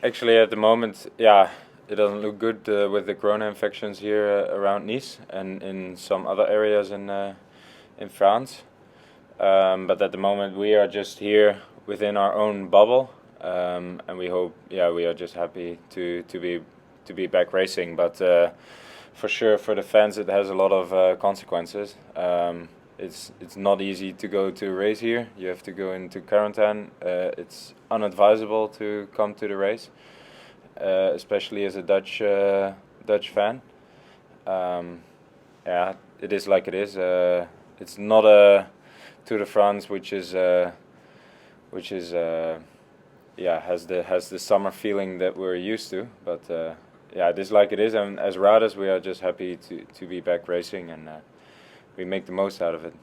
Actually, at the moment, yeah, it doesn't look good with the corona infections here around Nice and in some other areas in France. But at the moment, we are just here within our own bubble, and we hope, yeah, we are just happy to be back racing. But for sure, for the fans, it has a lot of consequences. It's not easy to go to a race here. You have to go into quarantine. It's unadvisable to come to the race, especially as a Dutch fan. Yeah, it is like it is. It's not a Tour de France which is yeah, has the summer feeling that we're used to. But yeah, it is like it is. And as riders, we are just happy to be back racing, and we make the most out of it.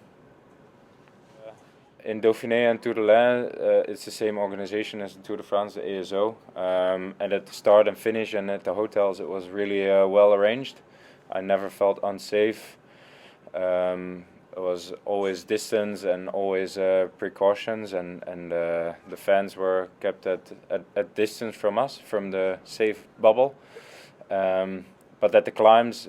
In Dauphiné and Tour de l'Ain, it's the same organization as the Tour de France, the ASO. And at the start and finish and at the hotels, it was really well arranged. I never felt unsafe. It was always distance and always precautions, and the fans were kept at distance from us, from the safe bubble. But at the climbs,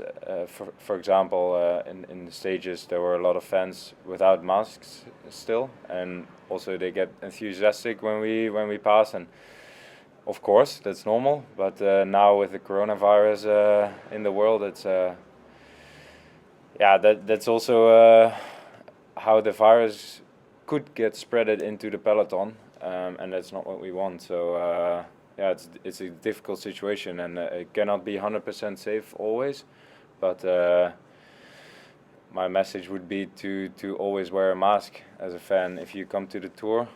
for example, in the stages, there were a lot of fans without masks still, and also they get enthusiastic when we pass, and of course that's normal. But now with the coronavirus in the world, it's yeah, that's also how the virus could get spreaded into the peloton, and that's not what we want. So. Yeah, it's a difficult situation, and it cannot be 100% safe always. But my message would be to always wear a mask as a fan. If you come to the Tour,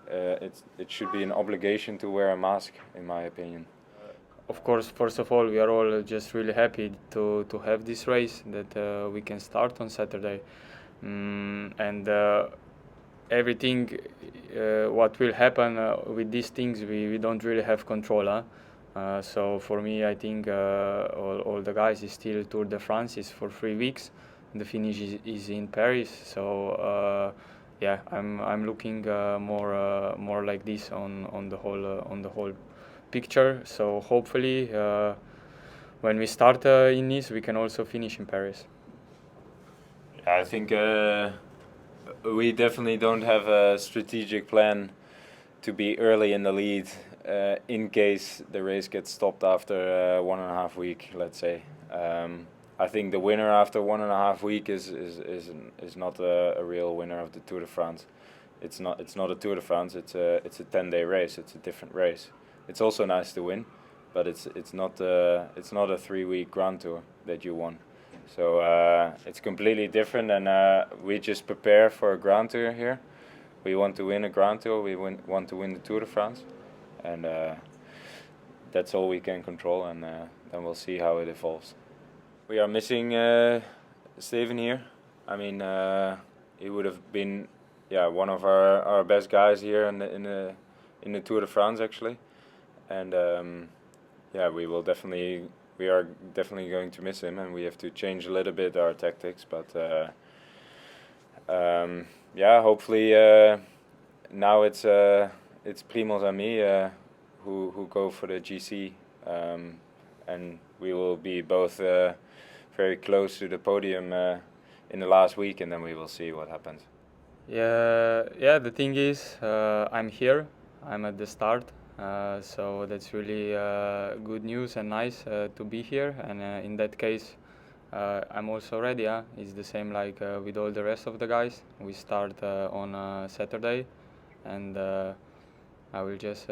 it should be an obligation to wear a mask, in my opinion. Of course, first of all, we are all just really happy to have this race that we can start on Saturday, and everything what will happen with these things we don't really have control. So for me, I think all the guys is still Tour de France is for 3 weeks. The finish is in Paris. So yeah, I'm looking more like this on the whole picture. So hopefully when we start in Nice, we can also finish in Paris. I think we definitely don't have a strategic plan to be early in the lead in case the race gets stopped after 1.5 weeks, let's say. I think the winner after 1.5 weeks is not a real winner of the Tour de France. It's not a Tour de France. It's a 10-day race. It's a different race. It's also nice to win, but it's not a 3-week Grand Tour that you won. So it's completely different, and we just prepare for a Grand Tour here. We want to win a Grand Tour. We want to win the Tour de France, and that's all we can control. And then we'll see how it evolves. We are missing Steven here. I mean, he would have been, yeah, one of our best guys here in the Tour de France actually, and yeah, we are definitely going to miss him, and we have to change a little bit our tactics. But yeah, hopefully now it's Primož and me who go for the GC, and we will be both very close to the podium in the last week, and then we will see what happens. Yeah. The thing is, I'm here. I'm at the start. So that's really good news and nice to be here, and in that case I'm also ready. It's the same like with all the rest of the guys. We start on Saturday, and I will just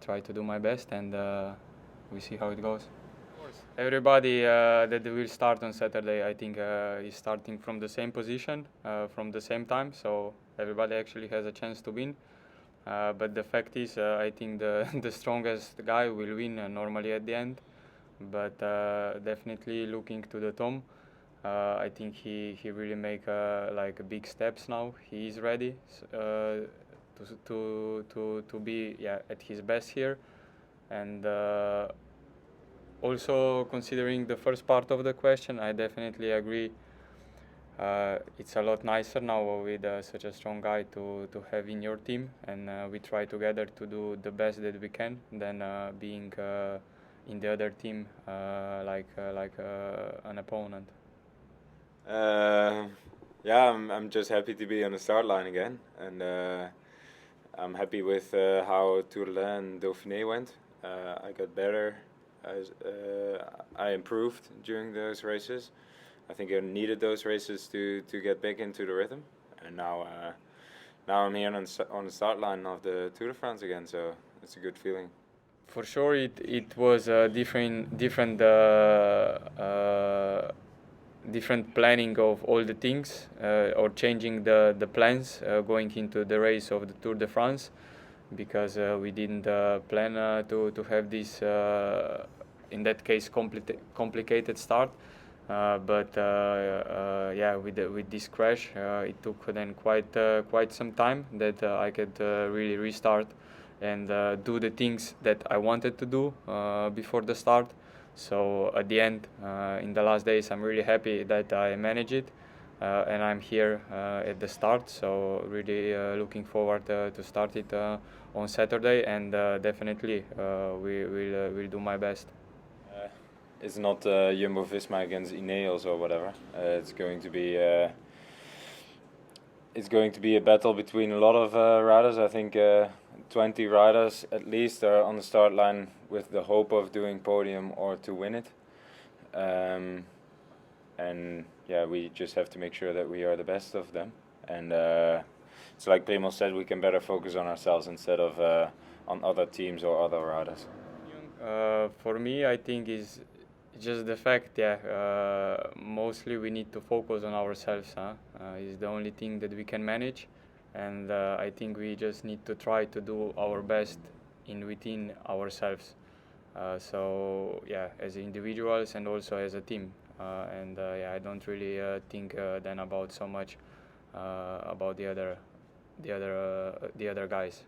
try to do my best, and we see how it goes. Everybody that will start on Saturday, I think, is starting from the same position, from the same time, so everybody actually has a chance to win. But the fact is, I think the strongest guy will win normally at the end. But definitely looking to the Tom, I think he really make like big steps now. He is ready to be at his best here, and also considering the first part of the question, I definitely agree it's a lot nicer now with such a strong guy to have in your team, and we try together to do the best that we can than being in the other team like an opponent. Yeah, I'm just happy to be on the start line again, and I'm happy with how Dumoulin and Dauphiné went. I got better, I improved during those races. I think I needed those races to get back into the rhythm, and now I'm here on the start line of the Tour de France again, so it's a good feeling. For sure, it was a different planning of all the things, or changing the plans going into the race of the Tour de France, because we didn't plan to have this in that case complicated start. But yeah, with this crash, it took then quite some time that I could really restart and do the things that I wanted to do before the start. So at the end, in the last days, I'm really happy that I managed it, and I'm here at the start. So really looking forward to start it on Saturday, and definitely we'll do my best. It's not Jumbo-Visma against Ineos or whatever. It's going to be a battle between a lot of riders. I think 20 riders at least are on the start line with the hope of doing podium or to win it. And yeah, we just have to make sure that we are the best of them. And it's like Primož said, we can better focus on ourselves instead of on other teams or other riders. For me, I think is just the fact, mostly we need to focus on ourselves. Is the only thing that we can manage, and I think we just need to try to do our best within ourselves. So yeah, as individuals and also as a team, and yeah, I don't really think then about so much about the other guys.